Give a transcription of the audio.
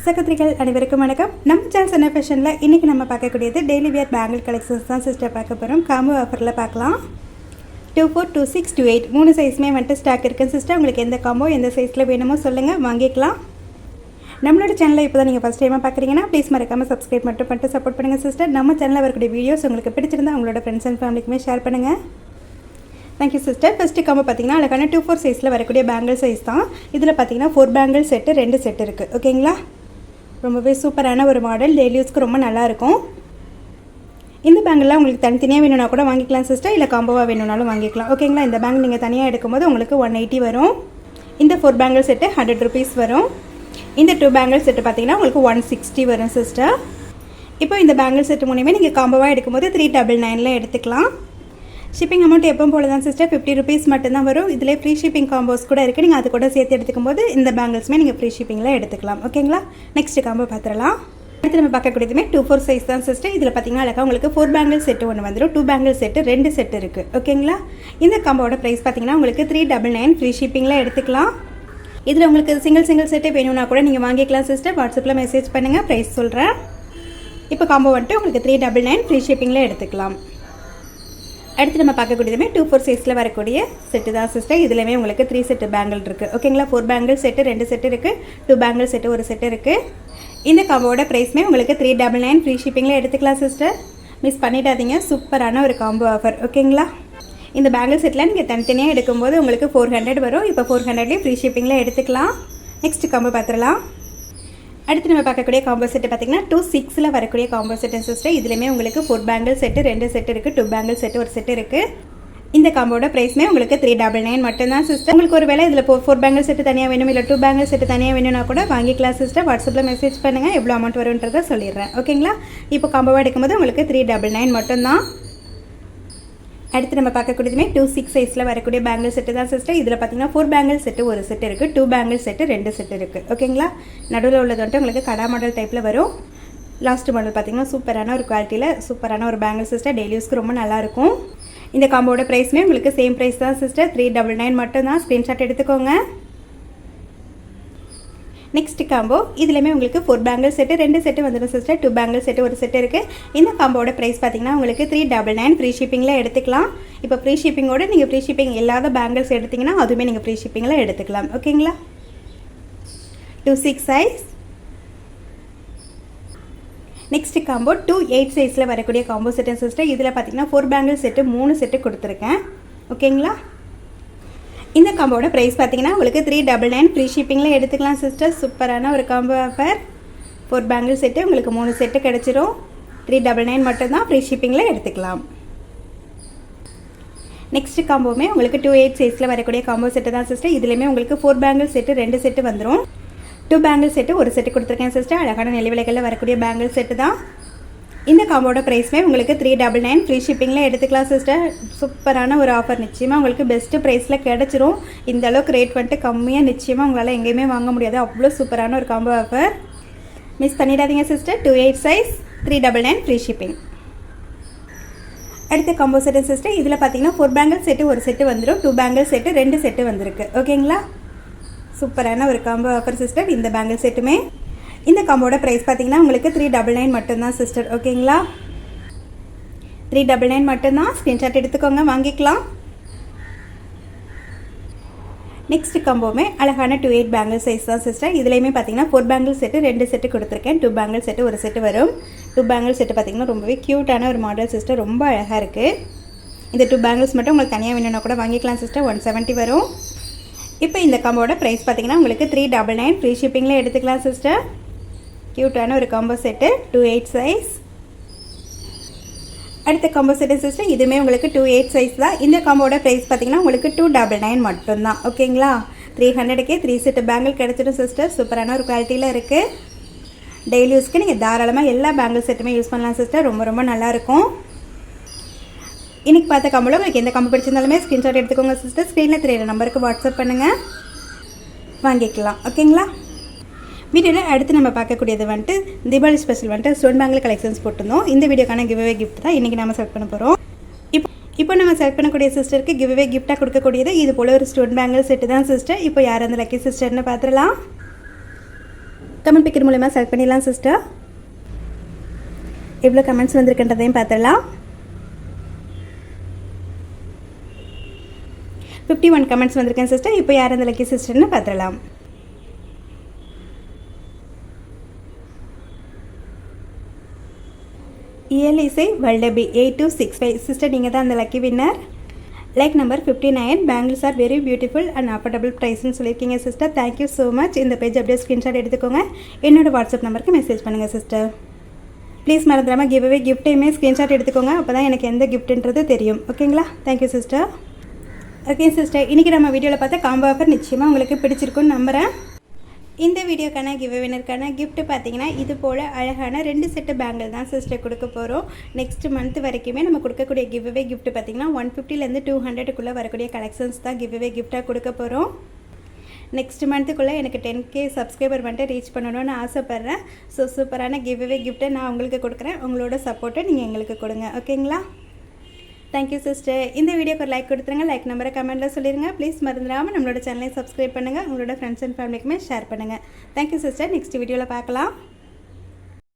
சகோதரிகள் அனைவருக்கும் வணக்கம். நம்ம சேனல் சன்ன ஃபேஷனில் இன்றைக்கி நம்ம பார்க்கக்கூடியது டெய்லி வியர் பேங்கிள் கலெக்ஷன்ஸ் தான் சிஸ்டர் பார்க்க போகிறோம். காம்போ ஆஃபரில் பார்க்கலாம். 24, 26, 28 3 சைஸுமே வந்துட்டு ஸ்டாக் இருக்குது சிஸ்டர். உங்களுக்கு எந்த காம்போ எந்த சைஸில் வேணுமோ சொல்லுங்கள், வாங்கிக்கலாம். நம்மளோட சேனலில் இப்போ தான் நீங்கள் ஃபஸ்ட் டைமாக பார்க்குறீங்கன்னா ப்ளீஸ் மறக்காமல் சப்ஸ்கிரைப் மட்டும் பண்ணிட்டு சப்போர்ட் பண்ணுங்கள் சிஸ்டர். நம்ம சேனலில் வரக்கூடிய வீடியோஸ் உங்களுக்கு பிடிச்சிருந்தா உங்களோட ஃப்ரெண்ட்ஸ் அண்ட் ஃபேமிலிக்குமே ஷேர் பண்ணுங்கள். Thank you sister. ஃபஸ்ட்டு காம்போ பார்த்தீங்கன்னா அழகான 24 சைஸில் வரக்கூடிய பேங்கிள் சைஸ் தான். இதில் பார்த்தீங்கன்னா 4 பேங்கிள் செட்டு 2 செட்டு இருக்குது. ஓகேங்களா, ரொம்பவே சூப்பரான ஒரு மாடல், டெய்லி யூஸ்க்கு ரொம்ப நல்லாயிருக்கும். இந்த பேங்கிள்லாம் உங்களுக்கு தனித்தனியாக வேணும்னா கூட வாங்கிக்கலாம் சிஸ்டர், இல்லை காம்போவாக வேணும்னாலும் வாங்கிக்கலாம். ஓகேங்களா, இந்த பேங்கிள் நீங்கள் தனியாக எடுக்கும்போது உங்களுக்கு 180 வரும். இந்த 4 பேங்கிள் செட்டு 100 ருபீஸ் வரும். இந்த 2 பேங்கிள் செட்டு பார்த்தீங்கன்னா உங்களுக்கு 160 வரும் சிஸ்டர். இப்போ இந்த பேங்கிள் செட்டு மூலியமே நீங்கள் காம்போவாக எடுக்கும்போது 399 எடுத்துக்கலாம். ஷிப்பிங் அமௌண்ட் எப்போ போல தான் சிஸ்டர் 50 ருபீஸ் மட்டும்தான் வரும். இதில் ஃப்ரீ ஷிப்பிங் காம்போஸ் கூட இருக்குது. நீங்கள் அது கூட சேர்த்து எடுத்துக்கும் போது இந்த பேங்கிள்ஸுமே நீங்கள் ஃப்ரீ ஷிப்பிங்கில் எடுத்துக்கலாம். ஓகேங்களா, நெக்ஸ்ட் காம்போ பார்த்துடலாம். அடுத்து நம்ம பார்க்கக்கூடியதுமே 24 சைஸ் தான் சிஸ்டர். இதில் பார்த்தீங்கன்னா அழகாக உங்களுக்கு 4 பேங்கிள் செட்டு ஒன்று வந்துடும். 2 பேங்கிள் செட்டு 2 செட்டு இருக்குது. ஓகேங்களா, இந்த காம்போட ப்ரைஸ் பார்த்தீங்கன்னா உங்களுக்கு 399 ஃப்ரீ ஷிப்பிங்கில் எடுத்துக்கலாம். இதில் உங்களுக்கு சிங்கிள் செட்டே வேணும்னா கூட நீங்கள் வாங்கிக்கலாம் சிஸ்டர். வாட்ஸ்அப்பில் மெசேஜ் பண்ணுங்கள், ப்ரைஸ் சொல்கிறேன். இப்போ காம்போ வந்துட்டு உங்களுக்கு 399 ஃப்ரீ ஷிப்பிங்கில் எடுத்துக்கலாம். அடுத்து நம்ம பார்க்கக்கூடியதுமே 24 சைஸில் வரக்கூடிய செட்டு தான் சிஸ்டர். இதுலேயுமே உங்களுக்கு 3 செட்டு பேங்கிள் இருக்குது. ஓகேங்களா, 4 பேங்கிள் செட்டு 2 செட்டு இருக்குது, 2 பேங்கிள் செட்டு 1 செட்டு இருக்குது. இந்த காம்போட ப்ரைஸ்மே உங்களுக்கு 399 ஃப்ரீ ஷிப்பிங்கில் எடுத்துக்கலாம் சிஸ்டர். மிஸ் பண்ணிடாதீங்க, சூப்பரான ஒரு காம்போ ஆஃபர். ஓகேங்களா, இந்த பேங்கிள் செட்டில் நீங்கள் தனித்தனியாக எடுக்கும்போது உங்களுக்கு 400 வரும். இப்போ 400லேயே ஃப்ரீ ஷிப்பிங்கில் எடுத்துக்கலாம். நெக்ஸ்ட் காம்போ பார்த்துடலாம். அடுத்து நம்ம பார்க்கக்கூடிய காம்போ செட்டு பார்த்தீங்கன்னா 26ல் வரக்கூடிய காம்போ செட்டு சிஸ்டர். இதுலேயுமே உங்களுக்கு 4 பேங்கிள் செட்டு 2 செட்டு இருக்குது, 2 பேங்கிள் செட்டு 1 செட்டு இருக்குது. இந்த காம்போட ப்ரைஸ்மே உங்களுக்கு 399 மட்டும்தான் சிஸ்டர். உங்களுக்கு ஒரு வேளை இதில் 4 பேங்கிள் செட்டு தனியாக வேணும், இல்லை 2 பேங்கிள் செட்டு தனியாக வேணும்னா கூட வாங்கிக்கலாம் சிஸ்டர். வாட்ஸ்அப்பில் மெசேஜ் பண்ணுங்கள், எவ்வளோ அமௌண்ட் வரும்ன்றதை சொல்லிடுறேன். ஓகேங்களா, இப்போ காம்போவாக எடுக்கும்போது உங்களுக்கு 399 மட்டும்தான். அடுத்து நம்ம பார்க்கக்கூடியதுமே 26 சைஸில் வரக்கூடிய பேங்கிள் செட்டு தான் சிஸ்டர். இதில் பார்த்தீங்கன்னா 4 பேங்கிள் செட்டு 1 செட்டு இருக்குது, 2 பேங்கிள் செட்டு 2 செட்டு இருக்குது. ஓகேங்களா, நடுவில் உள்ளது வந்துட்டு உங்களுக்கு கடா மாடல் டைப்பில் வரும். லாஸ்ட் மாடல் பார்த்தீங்கன்னா சூப்பரான ஒரு குவாலிட்டியில் சூப்பரான ஒரு பேங்கிள் சிஸ்டர். டெய்லி யூஸ்க்கு ரொம்ப நல்லாயிருக்கும். இந்த காம்போட ப்ரைஸ்மே உங்களுக்கு சேம் ப்ரைஸ் தான் சிஸ்டர், 399 மட்டும்தான். ஸ்க்ரீன்ஷாட் எடுத்துக்கோங்க. நெக்ஸ்ட் காம்போ இதுலேயுமே உங்களுக்கு 4 பேங்கிள் செட்டு 2 செட்டு வந்துடும் சிஸ்டர். 2 பேங்கிள் செட்டு 1 செட்டு இருக்குது. இந்த காம்போட ப்ரைஸ் பார்த்தீங்கன்னா உங்களுக்கு 399 ஃப்ரீ ஷிப்பிங்கில் எடுத்துக்கலாம். இப்போ ஃப்ரீ ஷிப்பிங்கோட நீங்கள் ஃப்ரீ ஷிப்பிங் இல்லாத பேங்கிள்ஸ் எடுத்திங்கன்னா அதுவுமே நீங்கள் ஃப்ரீ ஷிப்பிங்கில் எடுத்துக்கலாம். ஓகேங்களா, 26 சைஸ். நெக்ஸ்ட் காம்போ 28 சைஸில் வரக்கூடிய காம்போ செட்டு சிஸ்டர். இதில் பார்த்தீங்கன்னா 4 பேங்கிள் செட்டு 3 செட்டு கொடுத்துருக்கேன். ஓகேங்களா, இந்த காம்போட ப்ரைஸ் பார்த்தீங்கன்னா உங்களுக்கு 399 ஃப்ரீ ஷிப்பிங்கில் எடுத்துக்கலாம் சிஸ்டர். சூப்பரான ஒரு காம்போ ஆஃபர். 4 பேங்கிள் செட்டு உங்களுக்கு 3 செட்டு கிடச்சிரும். 399 மட்டும்தான், ஃப்ரீ ஷிப்பிங்கில் எடுத்துக்கலாம். நெக்ஸ்ட் காம்போவுமே உங்களுக்கு 28 சைஸில் வரக்கூடிய காம்போ செட்டு தான் சிஸ்டர். இதுலேயுமே உங்களுக்கு 4 பேங்கிள் செட்டு 2 செட்டு வந்துடும். 2 பேங்கிள் செட்டு 1 செட்டு கொடுத்துருக்கேன் சிஸ்டர். அழகான நெல் விலைகளில் வரக்கூடிய பேங்கிள் செட்டு தான். இந்த காம்போட ப்ரைஸ்மே உங்களுக்கு 399 ஃப்ரீ ஷிப்பிங்கில் எடுத்துக்கலாம் சிஸ்டர். சூப்பரான ஒரு ஆஃபர், நிச்சயமாக உங்களுக்கு பெஸ்ட்டு ப்ரைஸில் கிடச்சிரும். இந்த அளவுக்கு ரேட் வந்துட்டு கம்மியாக நிச்சயமாக உங்களால் எங்கேயுமே வாங்க முடியாது. அவ்வளோ சூப்பரான ஒரு காம்போ ஆஃபர், மிஸ் பண்ணிடாதீங்க சிஸ்டர். 28 size 399 free shipping. அடுத்த காம்போ செட்டு சிஸ்டர். இதில் பார்த்தீங்கன்னா 4 பேங்கிள் செட்டு 1 செட்டு வந்துடும், 2 பேங்கிள் செட்டு 2 செட்டு வந்திருக்கு. ஓகேங்களா, சூப்பரான ஒரு காம்போ ஆஃபர் சிஸ்டர். இந்த பேங்கிள் செட்டுமே இந்த காம்போட ப்ரைஸ் பார்த்தீங்கன்னா உங்களுக்கு 399 மட்டும்தான் சிஸ்டர். ஓகேங்களா, 399 மட்டும்தான். ஸ்க்ரீன்ஷாட் எடுத்துக்கோங்க, வாங்கிக்கலாம். நெக்ஸ்ட் காம்போவுமே அழகான 28 பேங்கிள் சைஸ் தான் சிஸ்டர். இதுலேயுமே பார்த்தீங்கன்னா 4 பேங்கிள் செட்டு 2 செட்டு கொடுத்துருக்கேன், 2 பேங்கிள் செட்டு 1 செட்டு வரும். 2 பேங்கிள் செட்டு பார்த்தீங்கன்னா ரொம்பவே க்யூட்டான ஒரு மாடல் சிஸ்டர், ரொம்ப அழகாக இருக்குது. இந்த 2 பேங்கிள்ஸ் மட்டும் உங்களுக்கு தனியாக வேணும்னா கூட வாங்கிக்கலாம் சிஸ்டர். 170 வரும். இப்போ இந்த காம்போட ப்ரைஸ் பார்த்தீங்கன்னா உங்களுக்கு 399 ஃப்ரீ ஷிப்பிங்கில் எடுத்துக்கலாம் சிஸ்டர். க்யூட்டான ஒரு காம்போ செட்டு 28 சைஸ். அடுத்த காம்போ செட்டு சிஸ்டர். இதுவுமே உங்களுக்கு 28 சைஸ் தான். இந்த காம்போட ப்ரைஸ் பார்த்தீங்கன்னா உங்களுக்கு 299 மட்டும்தான். ஓகேங்களா, 300க்கே 3 செட்டு பேங்கிள் கிடச்சிடும் சிஸ்டர். சூப்பரான ஒரு குவாலிட்டியில் இருக்குது. டெய்லி யூஸ்க்கு நீங்கள் தாராளமாக எல்லா பேங்கிள் செட்டுமே யூஸ் பண்ணலாம் சிஸ்டர். ரொம்ப ரொம்ப நல்லாயிருக்கும். இன்றைக்கி பார்த்த காம்போவில் உங்களுக்கு எந்த காம்போ பிடிச்சிருந்தாலுமே ஸ்க்ரீன்ஷாட் எடுத்துக்கோங்க சிஸ்டர். ஸ்க்ரீனில் தெரியுற நம்பருக்கு வாட்ஸ்அப் பண்ணுங்கள், வாங்கிக்கலாம். ஓகேங்களா, வீடியோவில் அடுத்து நம்ம பார்க்கக்கூடியது வந்துட்டு தீபாவளி ஸ்பெஷல் வந்துட்டு ஸ்டோன் பேங்கிள் கலெக்ஷன்ஸ் போட்டிருந்தோம். இந்த வீடியோக்கான கிவ்அவே கிஃப்ட் தான் இன்றைக்கி நம்ம செலக்ட் பண்ண போகிறோம். இப்போ நம்ம செலக்ட் பண்ணக்கூடிய சிஸ்டருக்கு கிவ்அவே கிஃப்ட்டாக கொடுக்கக்கூடியது இது போல் ஒரு ஸ்டோன் பேங்கிள் செட்டு தான் சிஸ்டர். இப்போ யார் அந்த லக்கி சிஸ்டர்னு பார்த்துடலாம். கமெண்ட் பிக்கர் மூலமாக செலக்ட் பண்ணிடலாம் சிஸ்டர். எவ்வளோ கமெண்ட்ஸ் வந்திருக்குன்றதையும் பார்த்துடலாம். 51 கமெண்ட்ஸ் வந்திருக்கேன் சிஸ்டர். இப்போ யார் அந்த லக்கி சிஸ்டர்னு பார்த்துடலாம். இயலிசை வல்லபி 8265 சிஸ்டர், நீங்கள் தான் அந்த lucky winner. Like number 59. Bangles are very beautiful and affordable ப்ரைஸ்ன்னு சொல்லியிருக்கீங்க சிஸ்டர். Thank you so much. இந்த பேஜ் அப்படியே ஸ்க்ரீன்ஷாட் எடுத்துக்கோங்க. என்னோடய வாட்ஸ்அப் நம்பருக்கு மெசேஜ் பண்ணுங்கள் சிஸ்டர். ப்ளீஸ் மறந்துடாமல் கிவ்அவே கிஃப்ட்டையுமே ஸ்க்ரீன்ஷாட் எடுத்துக்கோங்க. அப்போ தான் எனக்கு எந்த கிஃப்ட்டுன்றது தெரியும். ஓகேங்களா? Thank you sister. ஓகே சிஸ்டர், இன்றைக்கி நம்ம வீடியோவில் பார்த்த காம்போ ஆஃபர் நிச்சயமாக உங்களுக்கு பிடிச்சிருக்குன்னு நம்புகிறேன். இந்த வீடியோக்கான கிவ்அவேனருக்கான கிஃப்ட் பார்த்தீங்கன்னா இது போல் அழகான 2 செட்டு பேங்கிள் தான் சிஸ்டர் கொடுக்க போகிறோம். நெக்ஸ்ட் மந்த் வரைக்குமே நம்ம கொடுக்கக்கூடிய கிவ்அவே கிஃப்ட் பார்த்தீங்கன்னா 150லேருந்து 200க்குள்ளே வரக்கூடிய கலெக்ஷன்ஸ் தான் கிவ்அவே கிஃப்டாக கொடுக்க போகிறோம். நெக்ஸ்ட் மந்த்துக்குள்ளே எனக்கு 10K சப்ஸ்கிரைபர் வந்துட்டு ரீச் பண்ணணும்னு ஆசைப்பட்றேன். ஸோ சூப்பரான கிவ்அவே கிஃப்ட்டை நான் உங்களுக்கு கொடுக்குறேன். உங்களோட சப்போர்ட்டை நீங்கள் எங்களுக்கு கொடுங்க. ஓகேங்களா? Thank you sister. இந்த வீடியோக்கு ஒரு லைக் கொடுத்துருங்க. லைக் நம்பரை கமெண்ட்டில் சொல்லிடுங்க. ப்ளீஸ் மறந்துடாமல் நம்மளோட சேனலை சப்ஸ்கிரைப் பண்ணுங்கள். உங்களோட ஃப்ரெண்ட்ஸ் அண்ட் ஃபேமிலிக்குமே ஷேர் பண்ணுங்கள். Thank you sister. நெக்ஸ்ட் வீடியோவில் பார்க்கலாம்.